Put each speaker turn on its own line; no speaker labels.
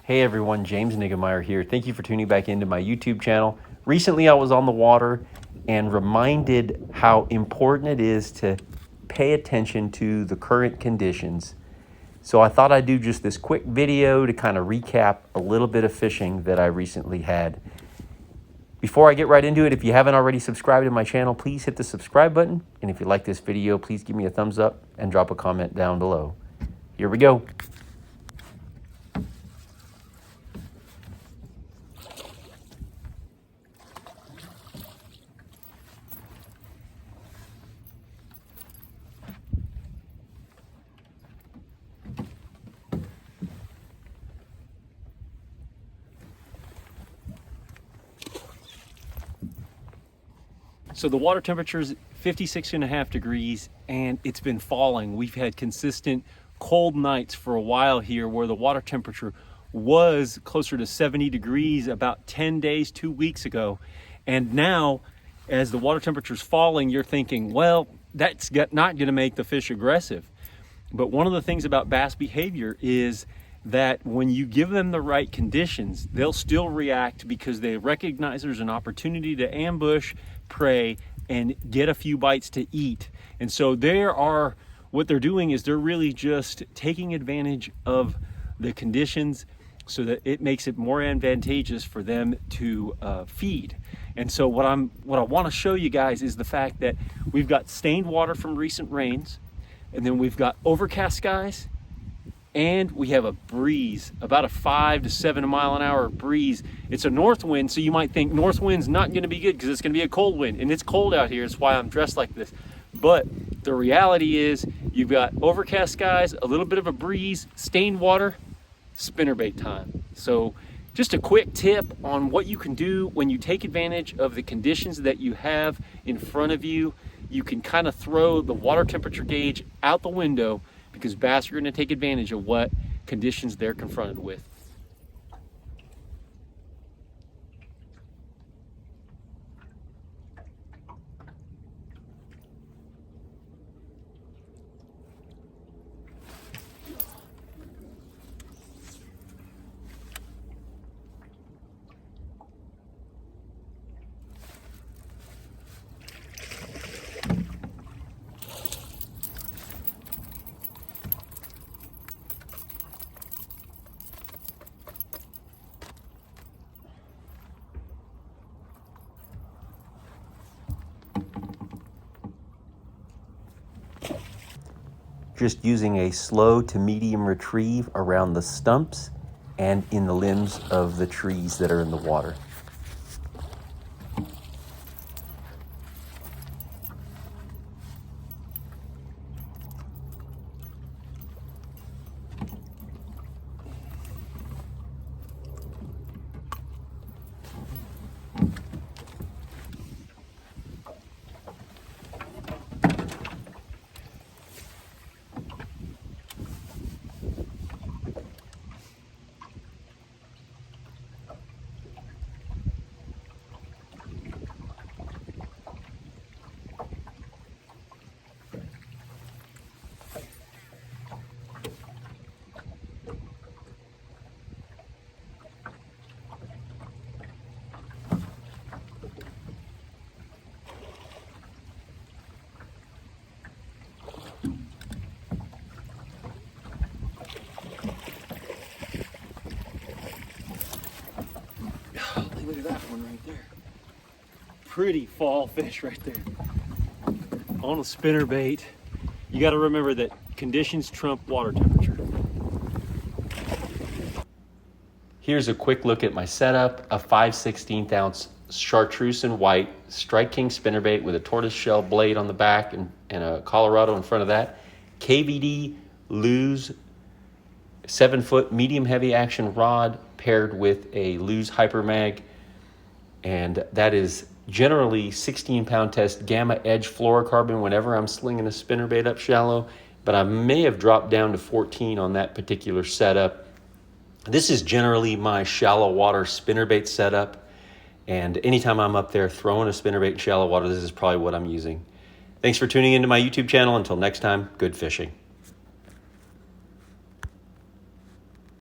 Hey everyone, James Niggemeyer here. Thank you for tuning back into my YouTube channel. Recently I was on the water and reminded how important it is to pay attention to the current conditions. So I thought I'd do just this quick video to kind of recap a little bit of fishing that I recently had. Before I get right into it, if you haven't already subscribed to my channel, please hit the subscribe button. And if you like this video, please give me a thumbs up and drop a comment down below. Here we go. So the water temperature is 56.5 degrees and it's been falling. We've had consistent cold nights for a while here where the water temperature was closer to 70 degrees about 10 days, 2 weeks ago. And now as the water temperature is falling, you're thinking, well, that's not gonna make the fish aggressive. But one of the things about bass behavior is that when you give them the right conditions, they'll still react because they recognize there's an opportunity to ambush, prey, and get a few bites to eat. And so what they're doing is they're really just taking advantage of the conditions so that it makes it more advantageous for them to feed. And so what I want to show you guys is the fact that we've got stained water from recent rains, and then we've got overcast skies, and we have a breeze, about a 5 to 7 mile an hour breeze. It's a north wind, so you might think north wind's not gonna be good because it's gonna be a cold wind, and it's cold out here. That's why I'm dressed like this. But the reality is you've got overcast skies, a little bit of a breeze, stained water, spinnerbait time. So just a quick tip on what you can do when you take advantage of the conditions that you have in front of you. You can kind of throw the water temperature gauge out the window because bass are going to take advantage of what conditions they're confronted with. Just using a slow to medium retrieve around the stumps and in the limbs of the trees that are in the water. Look at that one right there. Pretty fall fish right there. On a spinnerbait, you got to remember that conditions trump water temperature. Here's a quick look at my setup. A 5/16 ounce chartreuse and white Strike King spinnerbait with a tortoise shell blade on the back and a Colorado in front of that. KVD Lew's 7-foot medium heavy action rod paired with a Lew's Hyper Mag, and that is generally 16-pound test gamma edge fluorocarbon whenever I'm slinging a spinnerbait up shallow, but I may have dropped down to 14 on that particular setup. This is generally my shallow water spinnerbait setup, and anytime I'm up there throwing a spinnerbait in shallow water, this is probably what I'm using. Thanks for tuning into my YouTube channel. Until next time, good fishing.